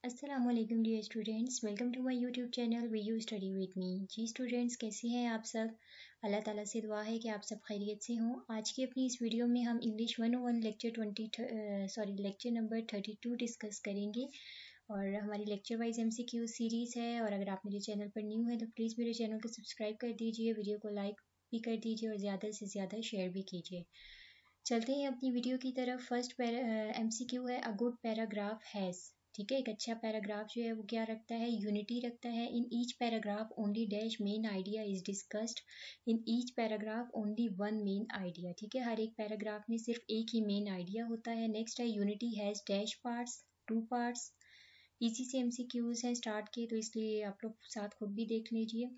अस्सलामुअलैकुम dear students, welcome to my YouTube channel we you study with me. जी students, कैसे हैं आप सब? अल्लाह ताला से दुआ है कि आप सब खैरियत से हों। आज की अपनी इस वीडियो में हम इंग्लिश 101 लेक्चर नंबर 32 डिस्कस करेंगे और हमारी लेक्चर वाइज MCQ सीरीज़ है। और अगर आप मेरे चैनल पर न्यू है तो प्लीज़ मेरे चैनल को सब्सक्राइब कर दीजिए, वीडियो को लाइक भी कर दीजिए और ज़्यादा से ज़्यादा शेयर भी कीजिए। चलते हैं अपनी वीडियो की तरफ। फर्स्ट MCQ है, अ गुड पैराग्राफ हैज़। ठीक है, एक अच्छा पैराग्राफ जो है वो क्या रखता है? यूनिटी रखता है। In each paragraph only dash main idea is discussed. In each paragraph only one main idea. ठीक है, हर एक पैराग्राफ में सिर्फ एक ही मेन आइडिया होता है। नेक्स्ट है, unity has dash parts, two parts. इसी से MCQs हैं स्टार्ट के, तो इसलिए आप लोग साथ खुद भी देख लीजिए।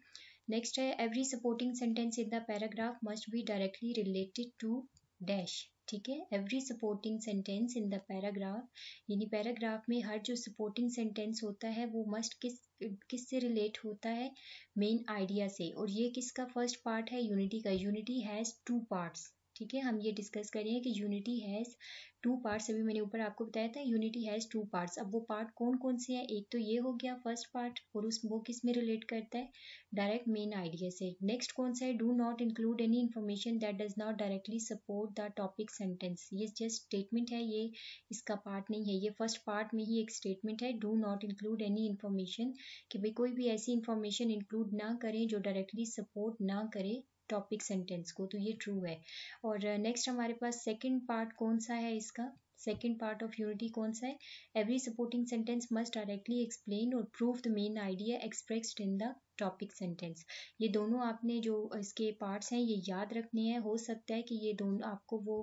नेक्स्ट है, every supporting sentence in the paragraph must be directly related to dash. ठीक है, every supporting sentence in the paragraph, यानी पैराग्राफ में हर जो सपोर्टिंग सेंटेंस होता है वो मस्ट किस से रिलेट होता है? मेन आइडिया से। और ये किसका फर्स्ट पार्ट है? यूनिटी का। Unity has two parts. ठीक है, हम ये डिस्कस करेंगे कि यूनिटी हैज़ टू पार्ट्स। अभी मैंने ऊपर आपको बताया था यूनिटी हैज़ टू पार्ट्स। अब वो पार्ट कौन कौन से हैं? एक तो ये हो गया फर्स्ट पार्ट, और वो किस में रिलेट करता है? डायरेक्ट मेन आइडिया से। नेक्स्ट कौन सा है? Do not include any information that does not directly support the topic sentence. ये जस्ट स्टेटमेंट है, ये इसका पार्ट नहीं है। ये फर्स्ट पार्ट में ही एक स्टेटमेंट है, do not include any information, कि भाई कोई भी ऐसी इन्फॉर्मेशन इंक्लूड ना करें जो डायरेक्टली सपोर्ट ना करे टॉपिक सेंटेंस को, तो ये ट्रू है। और नेक्स्ट हमारे पास सेकंड पार्ट कौन सा है इसका? सेकंड पार्ट ऑफ यूनिटी कौन सा है? Every supporting sentence must directly explain और prove the main idea expressed in the topic sentence. ये दोनों आपने जो इसके पार्ट्स हैं ये याद रखने हैं। हो सकता है कि ये दोनों आपको वो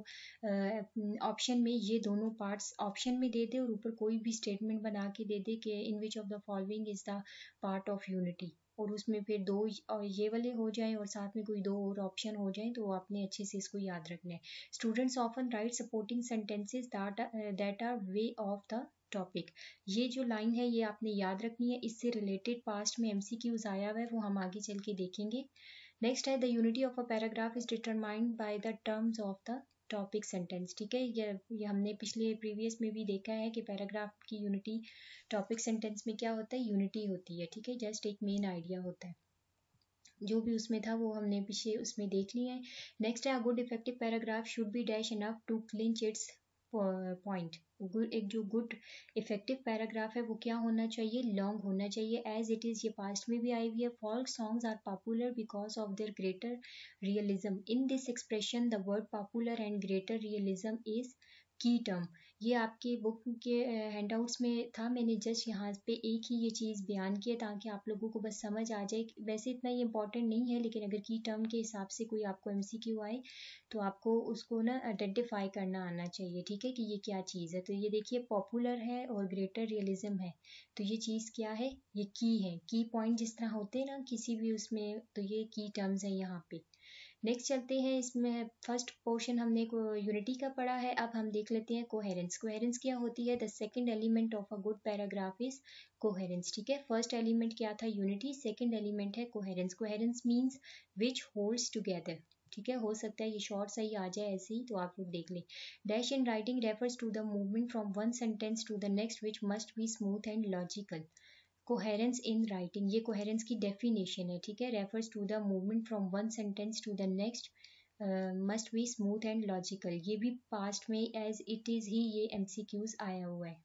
ऑप्शन में ये दोनों पार्ट्स ऑप्शन में दे दे और ऊपर कोई भी स्टेटमेंट बना के दे दे कि in which of the following is the part of unity, और उसमें फिर दो और ये वाले हो जाएं और साथ में कोई दो और ऑप्शन हो जाएं, तो आपने अच्छे से इसको याद रखना है। Students often write supporting sentences that are way off the topic. ये जो लाइन है ये आपने याद रखनी है, इससे रिलेटेड पास्ट में MCQs आया हुआ है, वो हम आगे चल के देखेंगे। नेक्स्ट है, the unity of a paragraph is determined by the terms of the topic sentence. ठीक है, ये हमने पिछले प्रीवियस में भी देखा है कि पैराग्राफ की यूनिटी टॉपिक सेंटेंस में क्या होता है? यूनिटी होती है। ठीक है, जस्ट एक मेन आइडिया होता है। जो भी उसमें था वो हमने पीछे उसमें देख लिया है। नेक्स्ट है, good effective paragraph should be dash enough to clinch its point. एक जो गुड इफेक्टिव पैराग्राफ है वो क्या होना चाहिए? लॉन्ग होना चाहिए। एज इट इज़, ये पास्ट में भी आई हुई है। Folk songs are popular because of their greater realism. In this expression the word popular and greater realism is key term. ये आपके बुक के हैंडआउट्स में था, मैंने जस्ट यहाँ पे एक ही ये चीज़ बयान की है ताकि आप लोगों को बस समझ आ जाए। वैसे इतना ये इंपॉर्टेंट नहीं है, लेकिन अगर की टर्म के हिसाब से कोई आपको MCQ आए तो आपको उसको ना आइडेंटिफाई करना आना चाहिए। ठीक है, कि ये क्या चीज़ है। तो ये देखिए, पॉपुलर है और ग्रेटर रियलिज्म है, तो ये चीज़ क्या है? ये की है। की पॉइंट जिस तरह होते हैं ना किसी भी उसमें, तो ये की टर्म्स है यहाँ पे। नेक्स्ट चलते हैं, इसमें फर्स्ट पोर्शन हमने को यूनिटी का पढ़ा है। अब हम देख लेते हैं कोहेरेंस। कोहेरेंस क्या होती है? The second element of a good paragraph is coherence. ठीक है, फर्स्ट एलिमेंट क्या था? यूनिटी। सेकंड एलिमेंट है coherence. Coherence means which holds together. ठीक है, हो सकता है ये शॉर्ट सही आ जाए ऐसे ही, तो आप लोग देख लें। Dash in writing refers to the movement from one sentence to the next which must be smooth and logical. Coherence in writing, ये कोहेरेंस की डेफिनेशन है। ठीक है, refers to the movement from one sentence to the next must be smooth and logical. ये भी past में as it is ही ये MCQs आया हुआ है।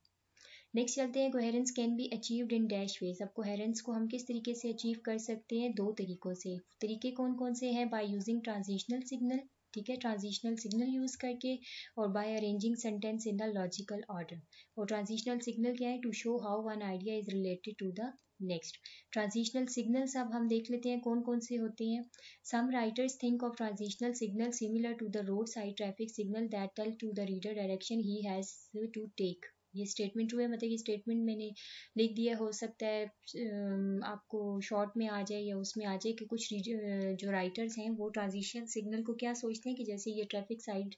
नेक्स्ट चलते हैं, coherence can be achieved in dash ways. अब कोहेरेंस को हम किस तरीके से अचीव कर सकते हैं? दो तरीकों से। तरीके कौन कौन से हैं? By using transitional signal. ठीक है, ट्रांजिशनल सिग्नल यूज़ करके, और by arranging sentence in the logical order. और ट्रांजिशनल सिग्नल क्या है? To show how one idea is related to the next. Transitional signals अब हम देख लेते हैं कौन कौन से होते हैं। Some writers think of transitional signal similar to the road side traffic signal that tell to the reader direction he has to take. ये स्टेटमेंट हुए, मतलब ये स्टेटमेंट मैंने लिख दिया। हो सकता है आपको शॉर्ट में आ जाए या उसमें आ जाए कि कुछ जो राइटर्स हैं वो ट्रांजिशन सिग्नल को क्या सोचते हैं कि जैसे ये ट्रैफिक साइड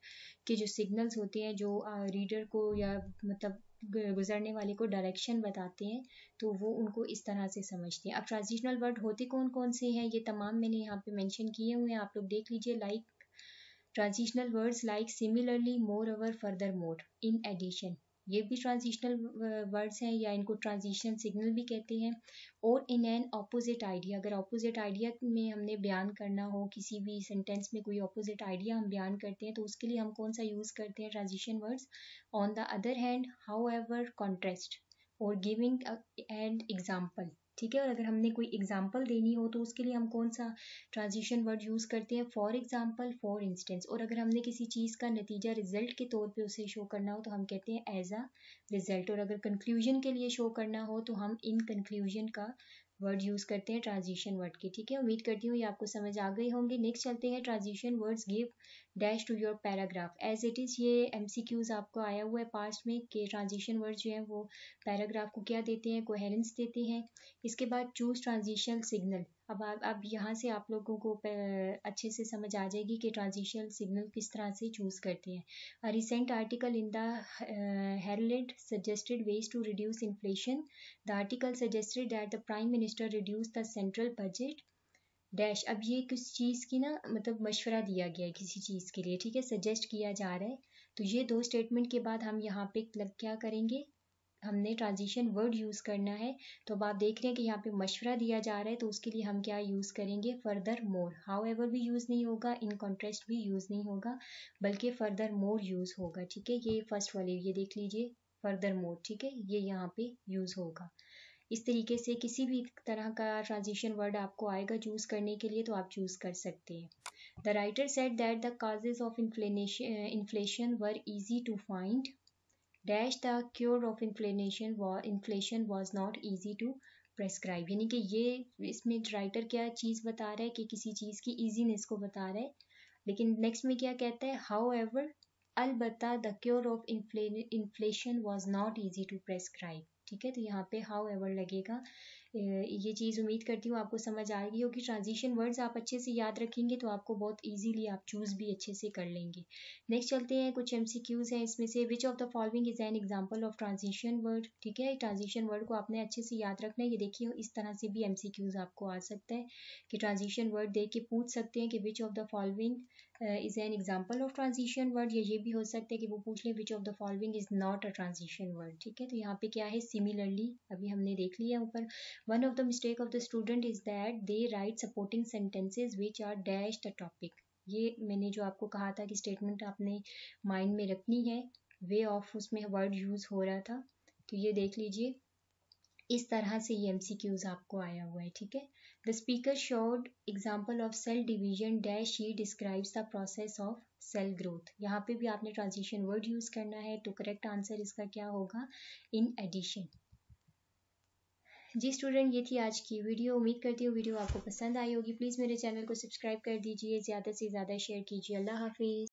के जो सिग्नल्स होते हैं जो रीडर को या मतलब गुजरने वाले को डायरेक्शन बताते हैं, तो वो उनको इस तरह से समझते हैं। अब ट्रांजिशनल वर्ड होते कौन कौन से हैं ये तमाम मैंने यहाँ पे मेंशन किए हुए हैं, आप लोग देख लीजिए। Like transitional words like similarly, moreover, furthermore, in addition. ये भी ट्रांजिशनल वर्ड्स हैं या इनको ट्रांजिशन सिग्नल भी कहते हैं। और इन एन ऑपोजिट आइडिया, अगर ऑपोजिट आइडिया में हमने बयान करना हो, किसी भी सेंटेंस में कोई ऑपोजिट आइडिया हम बयान करते हैं तो उसके लिए हम कौन सा यूज़ करते हैं transition words, on the other hand, how ever, contrast और गिविंग एंड एग्जाम्पल। ठीक है, और अगर हमने कोई एग्जाम्पल देनी हो तो उसके लिए हम कौन सा ट्रांजिशन वर्ड यूज़ करते हैं, फॉर एग्जाम्पल, फॉर इंस्टेंस। और अगर हमने किसी चीज़ का नतीजा रिजल्ट के तौर पे उसे शो करना हो तो हम कहते हैं एज अ रिजल्ट। और अगर कंक्लूजन के लिए शो करना हो तो हम इन कंक्लूजन का वर्ड यूज़ करते हैं ट्रांजिशन वर्ड के। ठीक है, उम्मीद करती हूँ ये आपको समझ आ गए होंगे। नेक्स्ट चलते हैं, transition words give dash to your paragraph as it is. ये एमसीक्यूज आपको आया हुआ है पास्ट में कि ट्रांजिशन वर्ड जो है वो पैराग्राफ को क्या देते हैं, कोहेरेंस देते हैं। इसके बाद चूज ट्रांजिशन सिग्नल। अब यहाँ से आप लोगों को अच्छे से समझ आ जाएगी कि ट्रांजिशन सिग्नल किस तरह से चूज़ करते हैं। A recent article in the Herald suggested ways to reduce inflation. The article suggested that the prime minister reduce the central budget dash. अब ये किस चीज़ की ना मतलब मशवरा दिया गया है किसी चीज़ के लिए, ठीक है, सजेस्ट किया जा रहा है। तो ये दो स्टेटमेंट के बाद हम यहाँ पे क्या करेंगे, हमने ट्रांजिशन वर्ड यूज़ करना है। तो अब आप देख रहे हैं कि यहाँ पे मशवरा दिया जा रहा है तो उसके लिए हम क्या यूज़ करेंगे, फर्दर मोर। हाउ एवर भी यूज़ नहीं होगा, इन कॉन्ट्रास्ट भी यूज़ नहीं होगा, बल्कि फर्दर मोर यूज़ होगा। ठीक है, ये फर्स्ट वाले ये देख लीजिए, फर्दर मोर, ठीक है, ये यहाँ पे यूज़ होगा। इस तरीके से किसी भी तरह का ट्रांजिशन वर्ड आपको आएगा चूज़ करने के लिए तो आप चूज़ कर सकते हैं। The writer said that the causes of inflation were easy to find dash the cure of inflation was not easy to prescribe. यानी कि ये इसमें राइटर क्या चीज़ बता रहा है कि किसी चीज़ की ईजीनेस को बता रहा है। लेकिन नेक्स्ट में क्या कहता है, हाउ एवर, अलबत्ता the cure of inflation was not easy to prescribe. ठीक है, तो यहाँ पे हाउ एवर लगेगा। ये चीज़ उम्मीद करती हूँ आपको समझ आ गई होगी। ट्रांजिशन वर्ड्स आप अच्छे से याद रखेंगे तो आपको बहुत इजीली आप चूज़ भी अच्छे से कर लेंगे। नेक्स्ट चलते हैं, कुछ एमसीक्यूज हैं इसमें से। विच of the following is an example of transition word. ठीक है, ट्रांजिशन वर्ड को आपने अच्छे से याद रखना है। ये देखिए इस तरह से भी एमसीक्यूज आपको आ सकता है कि ट्रांजिशन वर्ड दे के पूछ सकते हैं कि विच of the following is an example of transition word, या ये भी हो सकता है कि वो पूछ लें विच of the following is not a transition word. ठीक है, तो यहाँ पे क्या है, सिमिलरली अभी हमने देख लिया ऊपर। One of the mistake of the student is that they write supporting sentences which are dash the topic. ये मैंने जो आपको कहा था कि स्टेटमेंट आपने माइंड में रखनी है, वे ऑफ उसमें वर्ड यूज हो रहा था। तो ये देख लीजिए इस तरह से ये एमसीक्यूज आपको आया हुआ है। ठीक है, the speaker showed example of cell division dash she describes the process of cell growth. यहाँ पे भी आपने ट्रांजिशन वर्ड यूज करना है। तो करेक्ट आंसर इसका क्या होगा, इन एडिशन। जी स्टूडेंट, ये थी आज की वीडियो। उम्मीद करती हूँ वीडियो आपको पसंद आई होगी। प्लीज़ मेरे चैनल को सब्सक्राइब कर दीजिए, ज़्यादा से ज़्यादा शेयर कीजिए। अल्लाह हाफिज़।